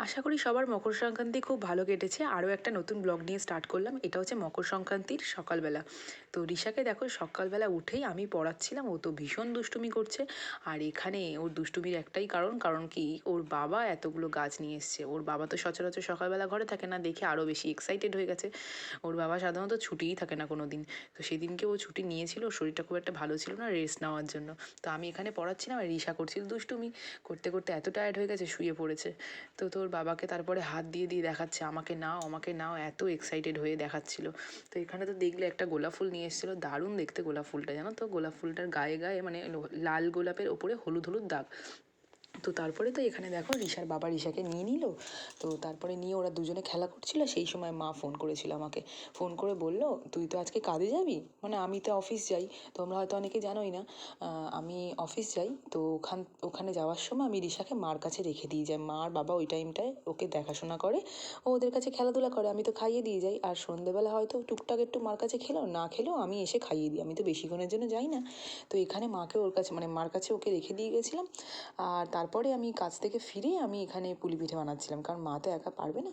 আশা করি সবার মকর সংক্রান্তি খুব ভালো কেটেছে। আরও একটা নতুন ব্লগ নিয়ে স্টার্ট করলাম। এটা হচ্ছে মকর সংক্রান্তির সকালবেলা। তো রিশাকে দেখো সকালবেলা উঠেই আমি পড়াচ্ছিলাম, ও তো ভীষণ দুষ্টুমি করছে। আর এখানে ওর দুষ্টুমির একটাই কারণ কি, ওর বাবা এতগুলো গাছ নিয়ে এসছে। ওর বাবা তো সচরাচর সকালবেলা ঘরে থাকে না, দেখে আরও বেশি এক্সাইটেড হয়ে গেছে। ওর বাবা সাধারণত ছুটিই থাকে না কোনো দিন। তো সেদিনকে ও ছুটি নিয়েছিল, ওর শরীরটা খুব একটা ভালো ছিল না, রেস্ট নেওয়ার জন্য। তো আমি এখানে পড়াচ্ছিলাম আর রিশা করছিল দুষ্টুমি। করতে করতে এত টায়ার্ড হয়ে গেছে, শুয়ে পড়েছে। তো তোর বাবাকে তারপরে হাত দিয়ে দিয়ে দেখাচ্ছে, আমাকে নাও আমাকে নাও, এত এক্সাইটেড হয়ে দেখাচ্ছিল। তো এখানে তো দেখলে একটা গোলাপ ফুল নিয়ে এসেছিলো, দারুণ দেখতে গোলাপ ফুলটা, জানো তো? গোলাপ ফুলটার গায়ে গায়ে মানে লাল গোলাপের ওপরে হলুদ হলুদ দাগ। তো তারপরে তো এখানে দেখো রিশার বাবা রিশাকে নিয়ে নিল। তো তারপরে নিয়ে ওরা দুজনে খেলা করছিল, সেই সময় মা ফোন করেছিল আমাকে। ফোন করে বলল, তুই তো আজকে কাজে যাবি, মানে আমি তো অফিস যাই, তোমরা হয়তো অনেকে জানোই না। আমি অফিস যাই, তো ওখানে যাওয়ার সময় আমি রিশাকে মার কাছে রেখে দিয়ে যাই। মা আর বাবা ওই টাইমটায় ওকে দেখাশোনা করে, ও ওদের কাছে খেলাধুলা করে, আমি তো খাইয়ে দিয়ে যাই। আর সন্ধেবেলা হয়তো টুকটাক একটু মার কাছে খেলেও না খেলেও আমি এসে খাইয়ে দিই, আমি তো বেশিক্ষণের জন্য যাই না। তো এখানে মাকে ওর কাছে মানে মার কাছে ওকে রেখে দিয়ে গেছিলাম। আর তারপরে আমি কাজ থেকে ফিরে আমি এখানে পুলি পিঠে বানাচ্ছিলাম, কারণ মা তো একা পারবে না।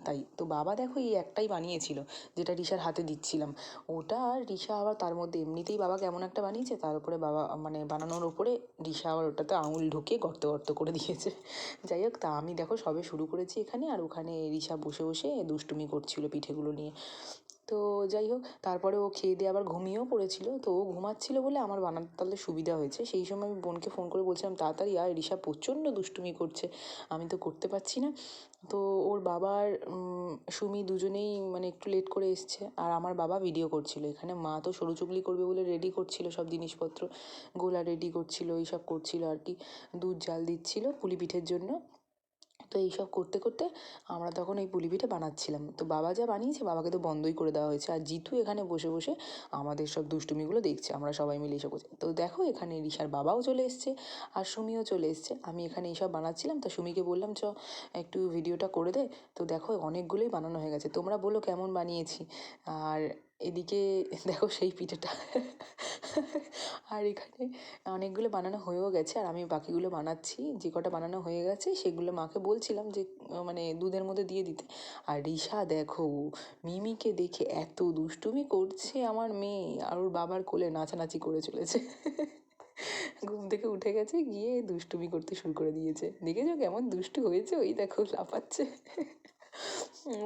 তাই তো বাবা দেখো এই একটাই বানিয়েছিল, যেটা রিশার হাতে দিচ্ছিলাম। ওটা আর রিশা আবার তার মধ্যে এমনিতেই বাবা কেমন একটা বানিয়েছে, তার উপরে বাবা মানে বানানোর উপরে রিশা আবার ওটাতে আঙুল ঢুকিয়ে গর্ত গর্ত করে দিয়েছে। যাই হোক, তা আমি দেখো সবে শুরু করেছি এখানে, আর ওখানে রিশা বসে বসে দুষ্টুমি করছিল পিঠেগুলো নিয়ে। তো যাই হোক, তারপরে ও খেয়ে দিয়ে আবার ঘুমিয়েও পড়েছিল। তো ও ঘুমাচ্ছিল বলে আমার বানাতে তাহলে সুবিধা হয়েছে। সেই সময় আমি বোনকে ফোন করে বলছিলাম, তাড়াতাড়ি আর রিশা প্রচণ্ড দুষ্টুমি করছে, আমি তো করতে পারছি না। তো ওর বাবার সুমি দুজনেই মানে একটু লেট করে এসছে, আর আমার বাবা ভিডিও করছিল। এখানে মা তো সরু চুগলি করবে বলে রেডি করছিল সব জিনিসপত্র, গোলা রেডি করছিল, এইসব করছিল আর কি। দুধ জাল দিচ্ছিল পুলি পিঠের জন্য। তো এইসব করতে করতে আমরা তখন এই পুলি পিঠে বানাচ্ছিলাম। তো বাবা যা বানিয়েছে, বাবাকে তো বন্ধই করে দেওয়া হয়েছে। আর জিতু এখানে বসে বসে আমাদের সব দুষ্টুমিগুলো দেখছে, আমরা সবাই মিলে এসব করছি। তো দেখো এখানে রিশার বাবাও চলে এসছে, আর সুমিও চলে এসছে। আমি এখানে এইসব বানাচ্ছিলাম, তো সুমিকে বললাম, একটু ভিডিওটা করে দে। তো দেখো অনেকগুলোই বানানো হয়ে গেছে, তোমরা বলো কেমন বানিয়েছি। আর এদিকে দেখো সেই পিঠেটা। আর এখানে অনেকগুলো বানানো হয়েও গেছে, আর আমি বাকিগুলো বানাচ্ছি। যে কটা বানানো হয়ে গেছে সেগুলো মাকে বলছিলাম যে মানে দুধের মধ্যে দিয়ে দিতে। আর রিশা দেখো মিমিকে দেখে এত দুষ্টুমি করছে আমার মেয়ে, আর ওর বাবার কোলে নাচানাচি করে চলেছে। ঘুম থেকে উঠে গেছে, গিয়ে দুষ্টুমি করতে শুরু করে দিয়েছে। দেখেছো কেমন দুষ্টু হয়েছে, ওই দেখো লাফাচ্ছে।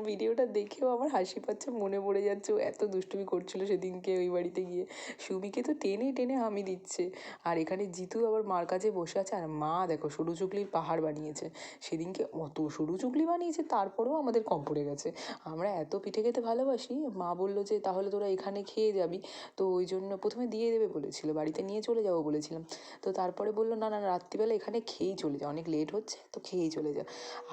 ভিডিওটা দেখেও আমার হাসি পাচ্ছে, মনে পড়ে যাচ্ছে ও এত দুষ্টুমি করছিল সেদিনকে ওই বাড়িতে গিয়ে। সুমিকে তো টেনে টেনে হামি দিচ্ছে। আর এখানে জিতু আবার মার কাছে বসে আছে, আর মা দেখো সরু চুগলির পাহাড় বানিয়েছে। সেদিনকে অত সরু চুগলি বানিয়েছে, তারপরেও আমাদের কম পড়ে গেছে। আমরা এত পিঠে খেতে ভালোবাসি, মা বললো যে তাহলে তোরা এখানে খেয়ে যাবি। তো ওই জন্য প্রথমে দিয়ে দেবে বলেছিল, বাড়িতে নিয়ে চলে যাবো বলেছিলাম। তো তারপরে বললো, না না, রাত্রিবেলা এখানে খেয়েই চলে যা, অনেক লেট হচ্ছে তো খেয়েই চলে যা।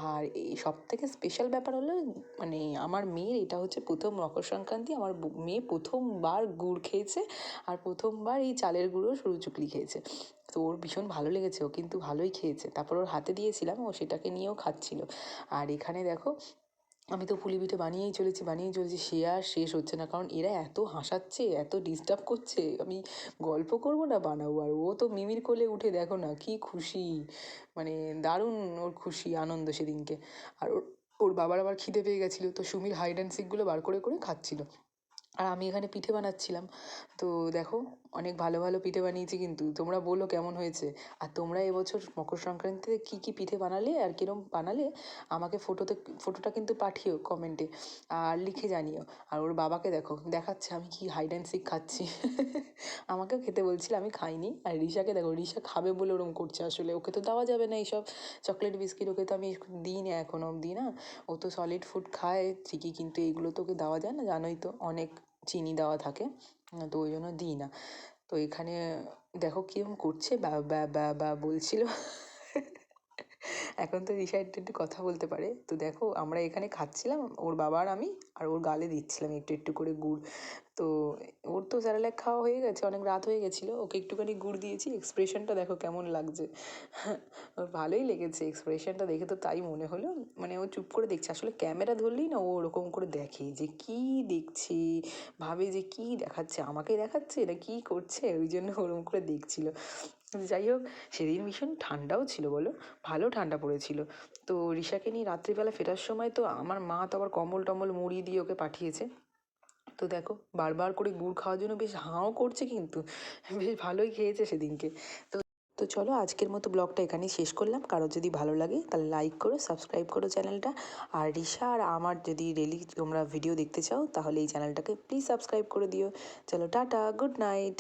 আর এই সব থেকে স্পেশাল ব্যাপার হলো, মানে আমার মেয়ের এটা হচ্ছে প্রথম মকর সংক্রান্তি, আমার মেয়ে প্রথমবার গুড় খেয়েছে, আর প্রথমবার এই চালের গুঁড়ো সরু চুকলি খেয়েছে। তো ওর ভীষণ ভালো লেগেছে, ও কিন্তু ভালোই খেয়েছে। তারপর ওর হাতে দিয়েছিলাম, ও সেটাকে নিয়েও খাচ্ছিল। আর এখানে দেখো আমি তো পুলি পিঠে বানিয়েই চলেছি, সে আর শেষ হচ্ছে না, কারণ এরা এত হাসাচ্ছে, এত ডিস্টার্ব করছে। আমি গল্প করবো না বানাবো, আর ও তো মিমির কোলে উঠে দেখো না কি খুশি, মানে দারুণ ওর খুশি আনন্দ সেদিনকে। আর ওর ওর বাবার আবার খিদে পেয়ে গেছিলো, তো সুমির হাইড অ্যান্ড সিকগুলো বার করে করে খাচ্ছিল। আর আমি এখানে পিঠে বানাচ্ছিলাম। তো দেখো অনেক ভালো ভালো পিঠে বানিয়েছি, কিন্তু তোমরা বলো কেমন হয়েছে। আর তোমরা এবছর মকর সংক্রান্তিতে কী কী পিঠে বানালে আর কীরকম বানালে আমাকে ফটোটা কিন্তু পাঠিও কমেন্টে, আর লিখে জানিও। আর ওর বাবাকে দেখো দেখাচ্ছে আমি কি হাইড অ্যান্ড সিক খাচ্ছি। আমাকেও খেতে বলছিল, আমি খাইনি। আর রিশাকে দেখো, রিশা খাবে বলে ওরম করছে, আসলে ওকে তো দেওয়া যাবে না এইসব চকলেট বিস্কিট, ওকে তো আমি দিই না এখনও অবধি না। ও তো সলিড ফুড খায় ঠিকই, কিন্তু এইগুলো তো ওকে দেওয়া যায় না, জানোই তো অনেক চিনি দেওয়া থাকে। তো ওই জন্য দিই না। তো এখানে দেখো কীরকম করছে, বা বা বা বা বলছিল। এখন তো রিশা একটু একটু কথা বলতে পারে। তো দেখো আমরা এখানে খাচ্ছিলাম, ওর বাবা আর আমি, আর ওর গালে দিচ্ছিলাম একটু একটু করে গুড়। তো ওর তো স্যারেলাক খাওয়া হয়ে গেছে, অনেক রাত হয়ে গেছিলো, ওকে একটুখানি গুড় দিয়েছি। এক্সপ্রেশনটা দেখো কেমন লাগছে। ওর ভালোই লেগেছে এক্সপ্রেশনটা দেখে, তো তাই মনে হলো। মানে ও চুপ করে দেখছে, আসলে ক্যামেরা ধরলেই না ও ওরকম করে দেখে যে কী দেখছি, ভাবে যে কী দেখাচ্ছে, আমাকে দেখাচ্ছে না কী করছে, ওই জন্য ওরকম করে দেখছিল। যাই হোক, সেদিন ভীষণ ঠান্ডাও ছিল বলো, ভালো ঠান্ডা পড়েছিল। তো রিশাকে নিয়ে রাত্রিবেলা ফেরার সময় তো আমার মা তো আবার কম্বল টম্বল মুড়ি দিয়ে ওকে পাঠিয়েছে। তো দেখো বারবার করে গুড় খাওয়ার জন্য বেশ হাঁও করছে, কিন্তু বেশ ভালোই খেয়েছে সেদিনকে। তো তো চলো আজকের মতো ব্লগটা এখানেই শেষ করলাম। কারোর যদি ভালো লাগে তাহলে লাইক করো, সাবস্ক্রাইব করো চ্যানেলটা। আর রিশা আর আমার যদি ডেলি তোমরা ভিডিও দেখতে চাও তাহলে এই চ্যানেলটাকে প্লিজ সাবস্ক্রাইব করে দিও। চলো টাটা, গুড নাইট।